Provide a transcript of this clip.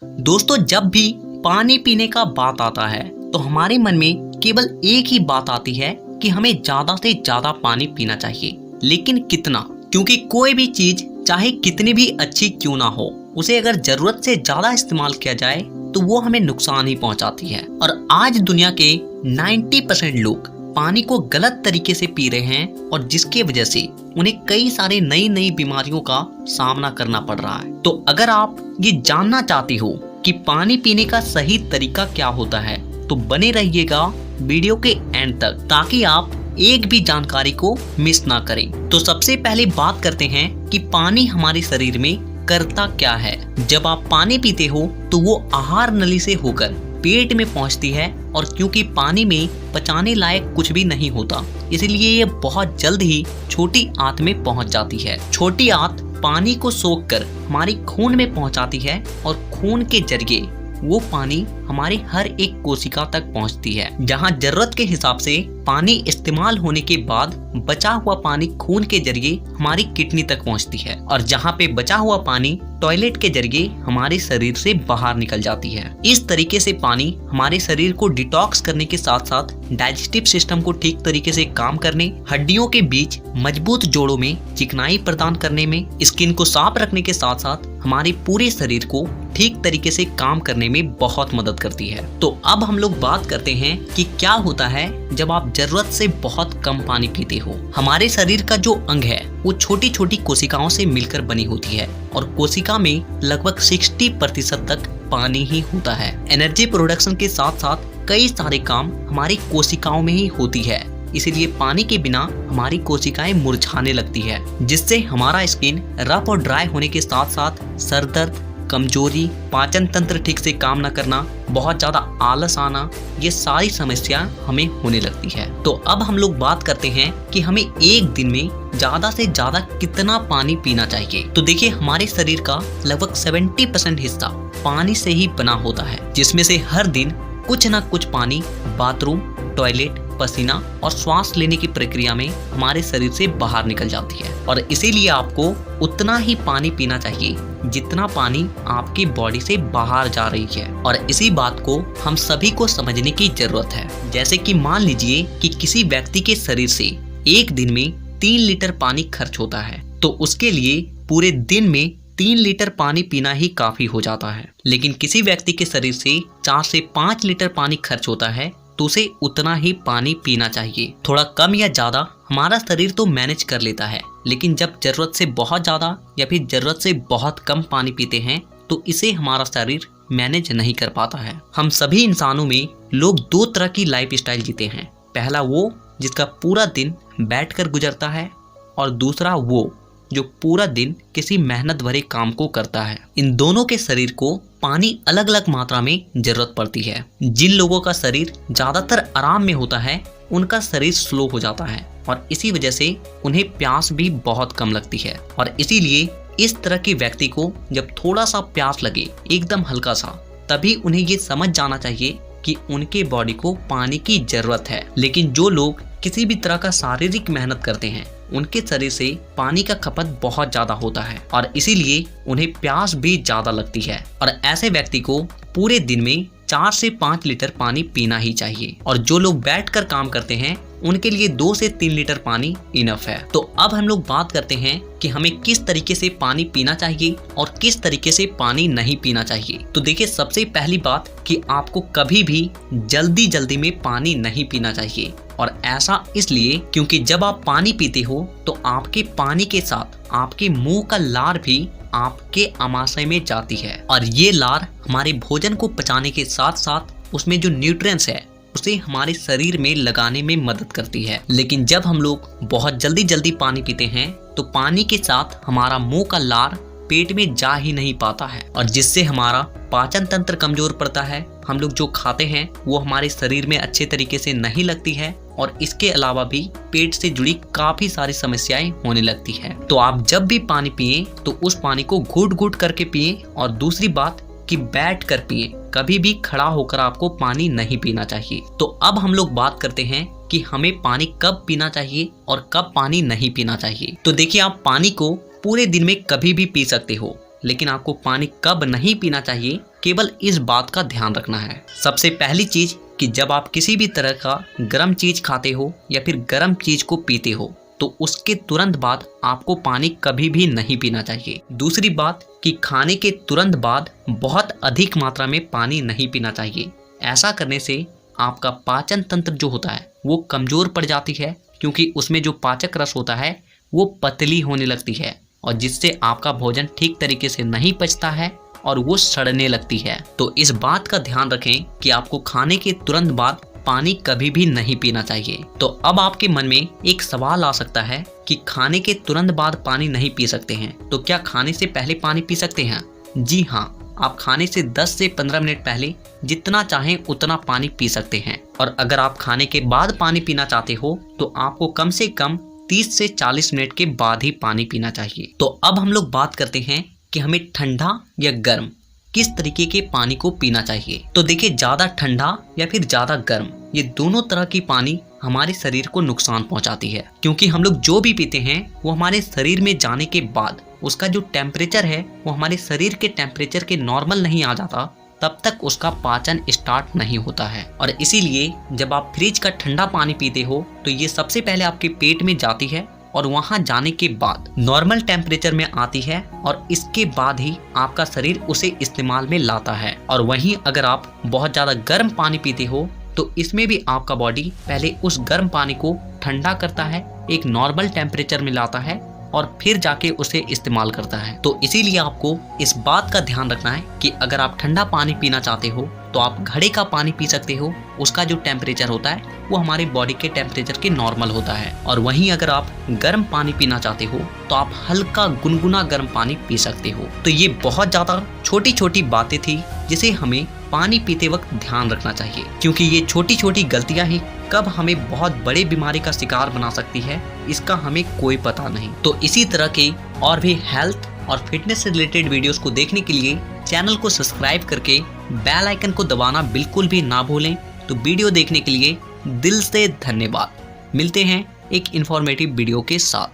दोस्तों, जब भी पानी पीने का बात आता है तो हमारे मन में केवल एक ही बात आती है कि हमें ज्यादा से ज्यादा पानी पीना चाहिए। लेकिन कितना? क्योंकि कोई भी चीज चाहे कितनी भी अच्छी क्यों ना हो, उसे अगर जरूरत से ज्यादा इस्तेमाल किया जाए तो वो हमें नुकसान ही पहुंचाती है। और आज दुनिया के 90% लोग पानी को गलत तरीके से पी रहे हैं और जिसकी वजह से उन्हें कई सारे नई बीमारियों का सामना करना पड़ रहा है। तो अगर आप ये जानना चाहते हो कि पानी पीने का सही तरीका क्या होता है तो बने रहिएगा वीडियो के एंड तक, ताकि आप एक भी जानकारी को मिस ना करें। तो सबसे पहले बात करते हैं कि पानी हमारे शरीर में करता क्या है। जब आप पानी पीते हो तो वो आहार नली से होकर पेट में पहुंचती है, और क्योंकि पानी में पचाने लायक कुछ भी नहीं होता, इसलिए ये बहुत जल्द ही छोटी आंत में पहुंच जाती है। छोटी आंत पानी को सोखकर हमारी खून में पहुंचाती है और खून के जरिए वो पानी हमारी हर एक कोशिका तक पहुंचती है, जहां जरूरत के हिसाब से पानी इस्तेमाल होने के बाद बचा हुआ पानी खून के जरिए हमारी किडनी तक पहुंचती है, और जहां पे बचा हुआ पानी टॉयलेट के जरिए हमारे शरीर से बाहर निकल जाती है। इस तरीके से पानी हमारे शरीर को डिटॉक्स करने के साथ साथ डाइजेस्टिव सिस्टम को ठीक तरीके से काम करने, हड्डियों के बीच मजबूत जोड़ों में चिकनाई प्रदान करने में, स्किन को साफ रखने के साथ साथ हमारे पूरे शरीर को ठीक तरीके से काम करने में बहुत मदद करती है। तो अब हम लोग बात करते हैं कि क्या होता है जब आप जरूरत से बहुत कम पानी पीते हो। हमारे शरीर का जो अंग है वो छोटी छोटी कोशिकाओं से मिलकर बनी होती है, और कोशिका में लगभग 60% तक पानी ही होता है। एनर्जी प्रोडक्शन के साथ साथ कई सारे काम हमारी कोशिकाओं में ही होती है, इसीलिए पानी के बिना हमारी कोशिकाएं मुरझाने लगती है, जिससे हमारा स्किन रफ और ड्राई होने के साथ साथ सर दर्द, कमजोरी, पाचन तंत्र ठीक से काम न करना, बहुत ज्यादा आलस आना, ये सारी समस्या हमें होने लगती है। तो अब हम लोग बात करते हैं कि हमें एक दिन में ज्यादा से ज्यादा कितना पानी पीना चाहिए। तो देखिए, हमारे शरीर का लगभग 70% हिस्सा पानी से ही बना होता है, जिसमें से हर दिन कुछ न कुछ पानी बाथरूम, टॉयलेट, पसीना और श्वास लेने की प्रक्रिया में हमारे शरीर से बाहर निकल जाती है। और इसीलिए आपको उतना ही पानी पीना चाहिए जितना पानी आपकी बॉडी से बाहर जा रही है। और इसी बात को हम सभी को समझने की जरूरत है। जैसे कि मान लीजिए कि किसी व्यक्ति के शरीर से एक दिन में 3 लीटर पानी खर्च होता है, तो उसके लिए पूरे दिन में 3 लीटर पानी पीना ही काफी हो जाता है। लेकिन किसी व्यक्ति के शरीर से 4 से 5 लीटर पानी खर्च होता है, तो उसे उतना ही पानी पीना चाहिए। थोड़ा कम या ज्यादा हमारा शरीर तो मैनेज कर लेता है, लेकिन जब जरूरत से बहुत ज्यादा या फिर जरूरत से बहुत कम पानी पीते हैं तो इसे हमारा शरीर मैनेज नहीं कर पाता है। हम सभी इंसानों में लोग 2 तरह की लाइफ स्टाइल जीते हैं। पहला वो जिसका पूरा दिन बैठकर गुजरता है, और दूसरा वो जो पूरा दिन किसी मेहनत भरे काम को करता है। इन दोनों के शरीर को पानी अलग अलग मात्रा में जरूरत पड़ती है। जिन लोगों का शरीर ज्यादातर आराम में होता है उनका शरीर स्लो हो जाता है, और इसी वजह से उन्हें प्यास भी बहुत कम लगती है। और इसीलिए इस तरह के व्यक्ति को जब थोड़ा सा प्यास लगे, एकदम हल्का सा, तभी उन्हें ये समझ जाना चाहिए कि उनके बॉडी को पानी की जरूरत है। लेकिन जो लोग किसी भी तरह का शारीरिक मेहनत करते हैं उनके शरीर से पानी का खपत बहुत ज्यादा होता है, और इसीलिए उन्हें प्यास भी ज्यादा लगती है। और ऐसे व्यक्ति को पूरे दिन में 4 से 5 लीटर पानी पीना ही चाहिए। और जो लोग बैठकर काम करते हैं उनके लिए 2 से 3 लीटर पानी इनफ है। तो अब हम लोग बात करते हैं कि हमें किस तरीके से पानी पीना चाहिए और किस तरीके से पानी नहीं पीना चाहिए। तो देखिए, सबसे पहली बात कि आपको कभी भी जल्दी में पानी नहीं पीना चाहिए। और ऐसा इसलिए क्योंकि जब आप पानी पीते हो तो आपके पानी के साथ आपके मुंह का लार भी आपके आमाशय में जाती है, और ये लार हमारे भोजन को पचाने के साथ साथ उसमें जो न्यूट्रिएंट्स है उसे हमारे शरीर में लगाने में मदद करती है। लेकिन जब हम लोग बहुत जल्दी पानी पीते हैं तो पानी के साथ हमारा मुंह का लार पेट में जा ही नहीं पाता है, और जिससे हमारा पाचन तंत्र कमजोर पड़ता है। हम लोग जो खाते हैं वो हमारे शरीर में अच्छे तरीके से नहीं लगती है, और इसके अलावा भी पेट से जुड़ी काफी सारी समस्याएं होने लगती है। तो आप जब भी पानी पिए तो उस पानी को घूट घूट करके पिए, और दूसरी बात कि बैठ कर पिए, कभी भी खड़ा होकर आपको पानी नहीं पीना चाहिए। तो अब हम लोग बात करते हैं कि हमें पानी कब पीना चाहिए और कब पानी नहीं पीना चाहिए। तो देखिए, आप पानी को पूरे दिन में कभी भी पी सकते हो, लेकिन आपको पानी कब नहीं पीना चाहिए केवल इस बात का ध्यान रखना है। सबसे पहली चीज कि जब आप किसी भी तरह का गर्म चीज खाते हो या फिर गर्म चीज को पीते हो तो उसके तुरंत बाद आपको पानी कभी भी नहीं पीना चाहिए। दूसरी बात कि खाने के तुरंत बाद बहुत अधिक मात्रा में पानी नहीं पीना चाहिए। ऐसा करने से आपका पाचन तंत्र जो होता है वो कमजोर पड़ जाती है, क्योंकि उसमें जो पाचक रस होता है वो पतली होने लगती है और जिससे आपका भोजन ठीक तरीके से नहीं पचता है और वो सड़ने लगती है। तो इस बात का ध्यान रखें कि आपको खाने के तुरंत बाद पानी कभी भी नहीं पीना चाहिए। तो अब आपके मन में एक सवाल आ सकता है कि खाने के तुरंत बाद पानी नहीं पी सकते हैं, तो क्या खाने से पहले पानी पी सकते हैं? जी हाँ, आप खाने से 10 से 15 मिनट पहले जितना चाहें उतना पानी पी सकते हैं। और अगर आप खाने के बाद पानी पीना चाहते हो तो आपको कम से कम 30 से 40 मिनट के बाद ही पानी पीना चाहिए। तो अब हम लोग बात करते हैं कि हमें ठंडा या गर्म किस तरीके के पानी को पीना चाहिए। तो देखिए, ज़्यादा ठंडा या फिर ज़्यादा गर्म ये दोनों तरह की पानी हमारे शरीर को नुकसान पहुंचाती है, क्योंकि हम लोग जो भी पीते हैं वो हमारे शरीर में जाने के बाद उसका जो टेम्परेचर है वो हमारे शरीर के टेम्परेचर के नॉर्मल नहीं आ जाता, तब तक उसका पाचन स्टार्ट नहीं होता है। और इसीलिए जब आप फ्रिज का ठंडा पानी पीते हो तो ये सबसे पहले आपके पेट में जाती है और वहां जाने के बाद नॉर्मल टेम्परेचर में आती है और इसके बाद ही आपका शरीर उसे इस्तेमाल में लाता है। और वहीं अगर आप बहुत ज़्यादा गर्म पानी पीते हो तो इसमें भी आपका बॉडी पहले उस गर्म पानी को ठंडा करता है, एक नॉर्मल टेम्परेचर में लाता है और फिर जाके उसे इस्तेमाल करता है। तो इसीलिए आपको इस बात का ध्यान रखना है कि अगर आप ठंडा पानी पीना चाहते हो तो आप घड़े का पानी पी सकते हो, उसका जो टेम्परेचर होता है वो हमारे बॉडी के टेम्परेचर के नॉर्मल होता है। और वहीं अगर आप गर्म पानी पीना चाहते हो तो आप हल्का गुनगुना गर्म पानी पी सकते हो। तो ये बहुत ज़्यादा छोटी छोटी बातें थी जिसे हमें पानी पीते वक्त ध्यान रखना चाहिए, क्योंकि ये छोटी छोटी गलतियां ही कब हमें बहुत बड़े बीमारी का शिकार बना सकती है इसका हमें कोई पता नहीं। तो इसी तरह के और भी हेल्थ और फिटनेस से रिलेटेड वीडियोस को देखने के लिए चैनल को सब्सक्राइब करके बेल आइकन को दबाना बिल्कुल भी ना भूलें। तो वीडियो देखने के लिए दिल से धन्यवाद। मिलते हैं एक इंफॉर्मेटिव वीडियो के साथ।